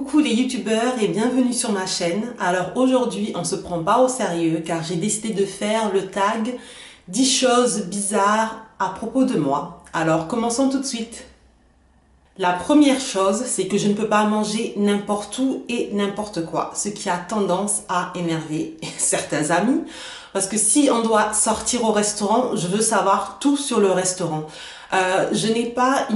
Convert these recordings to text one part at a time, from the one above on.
Coucou les youtubeurs et bienvenue sur ma chaîne. Alors aujourd'hui on se prend pas au sérieux car j'ai décidé de faire le tag 10 choses bizarres à propos de moi. Alors commençons tout de suite. La première chose, c'est que je ne peux pas manger n'importe où et n'importe quoi, ce qui a tendance à énerver certains amis. Parce que si on doit sortir au restaurant, je veux savoir tout sur le restaurant. Je n'ai pas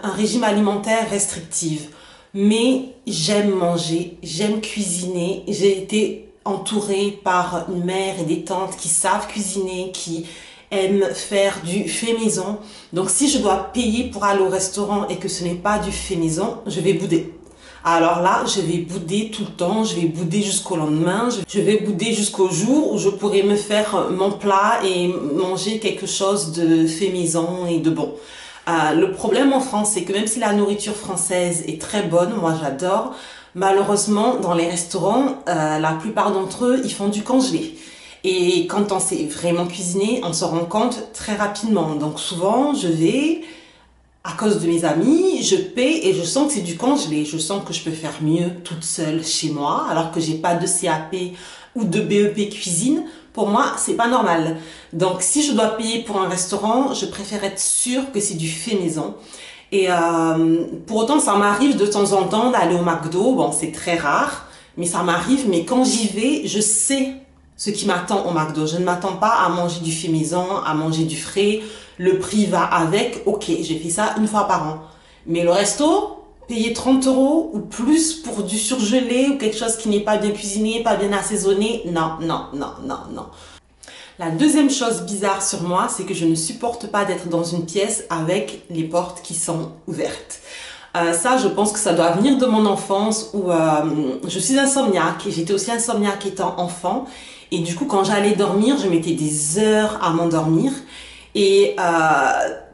un régime alimentaire restrictif, mais j'aime manger, j'aime cuisiner. J'ai été entourée par une mère et des tantes qui savent cuisiner, qui aiment faire du fait maison. Donc si je dois payer pour aller au restaurant et que ce n'est pas du fait maison, je vais bouder. Alors là, je vais bouder tout le temps, je vais bouder jusqu'au lendemain, je vais bouder jusqu'au jour où je pourrai me faire mon plat et manger quelque chose de fait maison et de bon. Le problème en France, c'est que même si la nourriture française est très bonne, moi j'adore, malheureusement dans les restaurants, la plupart d'entre eux, ils font du congelé. Et quand on sait vraiment cuisiner, on se rend compte très rapidement. Donc souvent, je vais, à cause de mes amis, je paie et je sens que c'est du congelé. Je sens que je peux faire mieux toute seule chez moi, alors que j'ai pas de CAP ou de BEP cuisine. Pour moi, c'est pas normal. Donc si je dois payer pour un restaurant, je préfère être sûre que c'est du fait maison. Et pour autant, ça m'arrive de temps en temps d'aller au McDo. Bon, c'est très rare, mais ça m'arrive. Mais quand j'y vais, je sais ce qui m'attend au McDo. Je ne m'attends pas à manger du fait maison, à manger du frais. Le prix va avec. Ok, j'ai fait ça une fois par an. Mais le resto, payer 30 € ou plus pour du surgelé ou quelque chose qui n'est pas bien cuisiné, pas bien assaisonné. Non, non, non, non, non. La deuxième chose bizarre sur moi, c'est que je ne supporte pas d'être dans une pièce avec les portes qui sont ouvertes. Ça, je pense que ça doit venir de mon enfance où je suis insomniaque et j'étais aussi insomniaque étant enfant. Et du coup, quand j'allais dormir, je mettais des heures à m'endormir. Et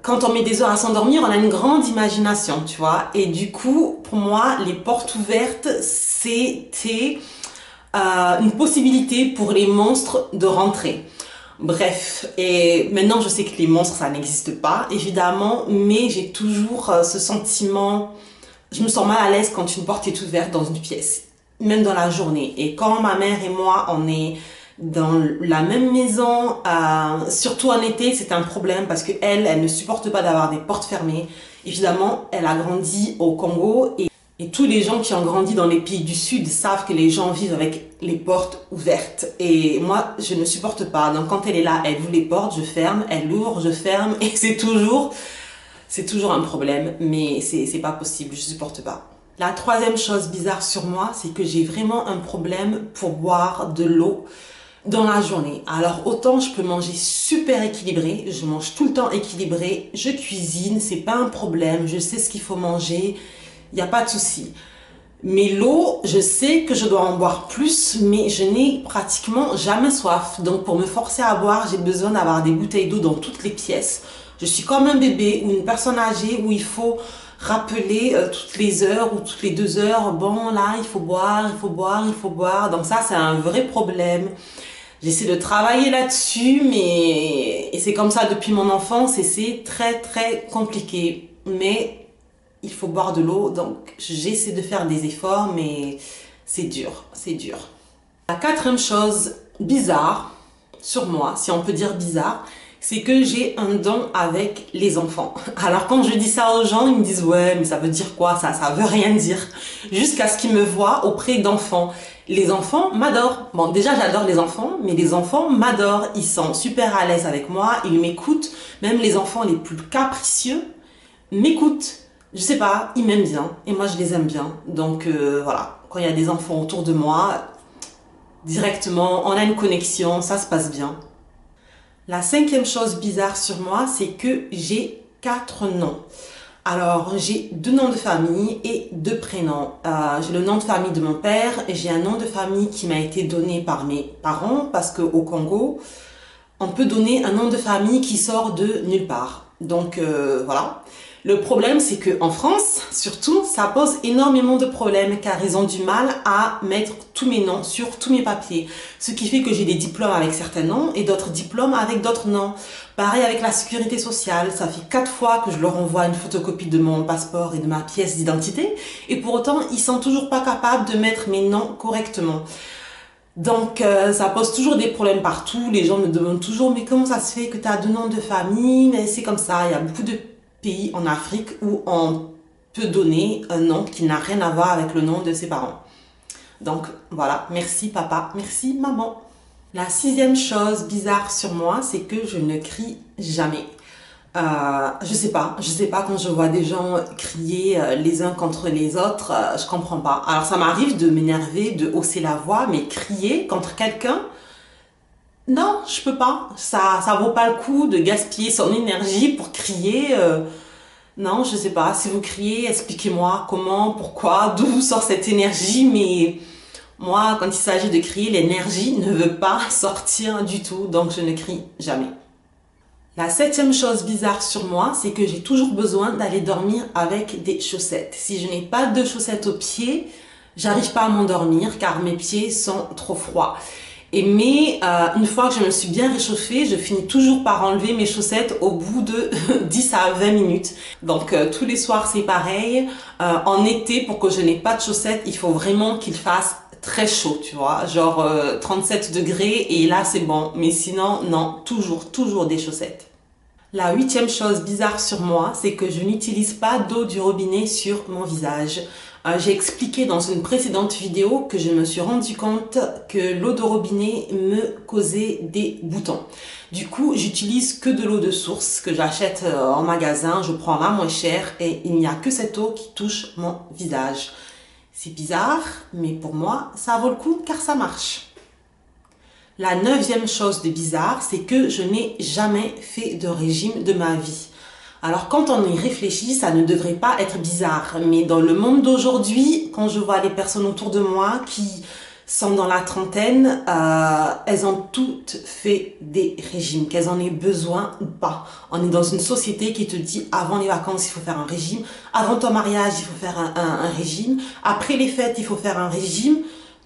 quand on met des heures à s'endormir, on a une grande imagination, tu vois. Et du coup, pour moi, les portes ouvertes, c'était une possibilité pour les monstres de rentrer. Bref, et maintenant je sais que les monstres, ça n'existe pas, évidemment, mais j'ai toujours ce sentiment, je me sens mal à l'aise quand une porte est ouverte dans une pièce, même dans la journée. Et quand ma mère et moi, on est dans la même maison, surtout en été, c'est un problème parce que elle ne supporte pas d'avoir des portes fermées. Évidemment, elle a grandi au Congo et tous les gens qui ont grandi dans les pays du Sud savent que les gens vivent avec les portes ouvertes. Et moi, je ne supporte pas. Donc quand elle est là, elle ouvre les portes, je ferme, elle ouvre, je ferme. Et c'est toujours un problème. Mais c'est pas possible, je supporte pas. La troisième chose bizarre sur moi, c'est que j'ai vraiment un problème pour boire de l'eau dans la journée. Alors autant je peux manger super équilibré, je mange tout le temps équilibré, je cuisine, c'est pas un problème, je sais ce qu'il faut manger, il n'y a pas de souci. Mais l'eau, je sais que je dois en boire plus, mais je n'ai pratiquement jamais soif. Donc pour me forcer à boire, j'ai besoin d'avoir des bouteilles d'eau dans toutes les pièces. Je suis comme un bébé ou une personne âgée où il faut rappeler toutes les heures ou toutes les 2 heures, bon là il faut boire, il faut boire, il faut boire. Donc ça c'est un vrai problème. J'essaie de travailler là-dessus, mais c'est comme ça depuis mon enfance et c'est très très compliqué. Mais il faut boire de l'eau, donc j'essaie de faire des efforts, mais c'est dur, c'est dur. La quatrième chose bizarre sur moi, si on peut dire bizarre, c'est que j'ai un don avec les enfants. Alors quand je dis ça aux gens, ils me disent « Ouais, mais ça veut dire quoi ça? Ça veut rien dire. » Jusqu'à ce qu'ils me voient auprès d'enfants. Les enfants m'adorent. Bon, déjà j'adore les enfants, mais les enfants m'adorent. Ils sont super à l'aise avec moi, ils m'écoutent. Même les enfants les plus capricieux m'écoutent. Je sais pas, ils m'aiment bien et moi je les aime bien. Donc voilà, quand il y a des enfants autour de moi, directement, on a une connexion, ça se passe bien. La cinquième chose bizarre sur moi, c'est que j'ai 4 noms. Alors, j'ai 2 noms de famille et 2 prénoms. J'ai le nom de famille de mon père et j'ai un nom de famille qui m'a été donné par mes parents parce qu'au Congo, on peut donner un nom de famille qui sort de nulle part. Donc, voilà. Le problème, c'est que en France, surtout, ça pose énormément de problèmes car ils ont du mal à mettre tous mes noms sur tous mes papiers. Ce qui fait que j'ai des diplômes avec certains noms et d'autres diplômes avec d'autres noms. Pareil avec la sécurité sociale, ça fait 4 fois que je leur envoie une photocopie de mon passeport et de ma pièce d'identité et pour autant, ils sont toujours pas capables de mettre mes noms correctement. Donc, ça pose toujours des problèmes partout. Les gens me demandent toujours, mais comment ça se fait que tu as 2 noms de famille? Mais c'est comme ça, il y a beaucoup de pays en Afrique où on peut donner un nom qui n'a rien à voir avec le nom de ses parents. Donc voilà, merci papa, merci maman. La 6e chose bizarre sur moi, c'est que je ne crie jamais. Je sais pas quand je vois des gens crier les uns contre les autres, je comprends pas. Alors ça m'arrive de m'énerver, de hausser la voix, mais crier contre quelqu'un, non, je peux pas. Ça vaut pas le coup de gaspiller son énergie pour crier. Non, je sais pas. Si vous criez, expliquez-moi comment, pourquoi, d'où vous sort cette énergie. Mais moi, quand il s'agit de crier, l'énergie ne veut pas sortir du tout. Donc, je ne crie jamais. La 7e chose bizarre sur moi, c'est que j'ai toujours besoin d'aller dormir avec des chaussettes. Si je n'ai pas de chaussettes aux pieds, j'arrive pas à m'endormir car mes pieds sont trop froids. Mais une fois que je me suis bien réchauffée, je finis toujours par enlever mes chaussettes au bout de 10 à 20 minutes. Donc tous les soirs c'est pareil. En été, pour que je n'ai pas de chaussettes, il faut vraiment qu'il fasse très chaud, tu vois, genre 37 degrés et là c'est bon. Mais sinon, non, toujours des chaussettes. La 8e chose bizarre sur moi, c'est que je n'utilise pas d'eau du robinet sur mon visage. J'ai expliqué dans une précédente vidéo que je me suis rendu compte que l'eau de robinet me causait des boutons. Du coup, j'utilise que de l'eau de source que j'achète en magasin. Je prends la moins chère et il n'y a que cette eau qui touche mon visage. C'est bizarre, mais pour moi, ça vaut le coup car ça marche. La 9e chose de bizarre, c'est que je n'ai jamais fait de régime de ma vie. Alors quand on y réfléchit, ça ne devrait pas être bizarre. Mais dans le monde d'aujourd'hui, quand je vois les personnes autour de moi qui sont dans la trentaine, elles ont toutes fait des régimes, qu'elles en aient besoin ou pas. On est dans une société qui te dit avant les vacances, il faut faire un régime. Avant ton mariage, il faut faire un régime. Après les fêtes, il faut faire un régime.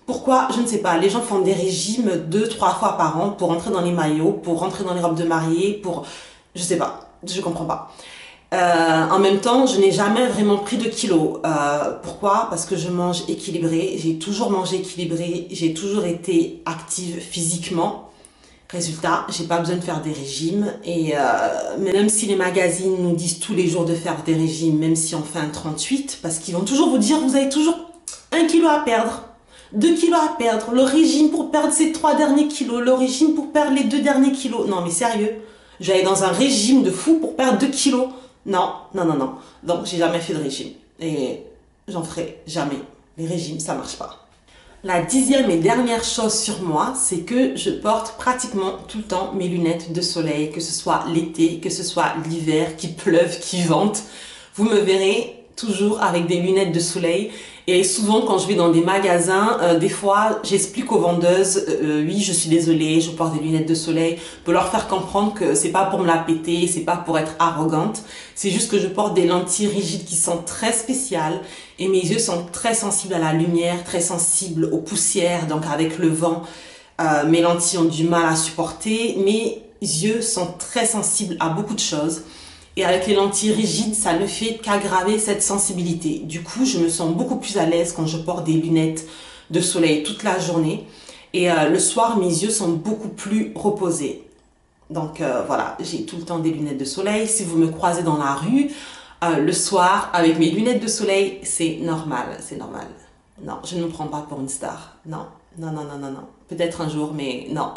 Pourquoi? Je ne sais pas. Les gens font des régimes 2-3 fois par an pour rentrer dans les maillots, pour rentrer dans les robes de mariée, pour... Je sais pas. Je comprends pas. En même temps, je n'ai jamais vraiment pris de kilos. Pourquoi? Parce que je mange équilibré. J'ai toujours mangé équilibré. J'ai toujours été active physiquement. Résultat, j'ai pas besoin de faire des régimes. Et même si les magazines nous disent tous les jours de faire des régimes, même si on fait un 38, parce qu'ils vont toujours vous dire vous avez toujours 1 kilo à perdre. 2 kilos à perdre, le régime pour perdre ces 3 derniers kilos, le régime pour perdre les 2 derniers kilos. Non mais sérieux, j'allais dans un régime de fou pour perdre 2 kilos. Non. Donc j'ai jamais fait de régime et j'en ferai jamais. Les régimes, ça marche pas. La 10e et dernière chose sur moi, c'est que je porte pratiquement tout le temps mes lunettes de soleil, que ce soit l'été, que ce soit l'hiver, qu'il pleuve, qu'il vente. Vous me verrez toujours avec des lunettes de soleil. Et souvent, quand je vais dans des magasins, des fois, j'explique aux vendeuses, oui, je suis désolée, je porte des lunettes de soleil, pour leur faire comprendre que c'est pas pour me la péter, c'est pas pour être arrogante, c'est juste que je porte des lentilles rigides qui sont très spéciales et mes yeux sont très sensibles à la lumière, très sensibles aux poussières, donc avec le vent, mes lentilles ont du mal à supporter, mes yeux sont très sensibles à beaucoup de choses. Et avec les lentilles rigides, ça ne fait qu'aggraver cette sensibilité. Du coup, je me sens beaucoup plus à l'aise quand je porte des lunettes de soleil toute la journée. Et le soir, mes yeux sont beaucoup plus reposés. Donc voilà, j'ai tout le temps des lunettes de soleil. Si vous me croisez dans la rue, le soir, avec mes lunettes de soleil, c'est normal, c'est normal. Non, je ne me prends pas pour une star. Non. Peut-être un jour, mais non.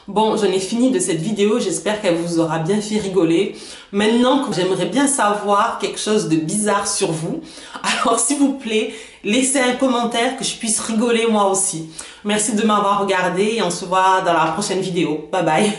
Bon, j'en ai fini de cette vidéo, j'espère qu'elle vous aura bien fait rigoler. Maintenant, j'aimerais bien savoir quelque chose de bizarre sur vous. Alors, s'il vous plaît, laissez un commentaire que je puisse rigoler moi aussi. Merci de m'avoir regardé et on se voit dans la prochaine vidéo. Bye bye.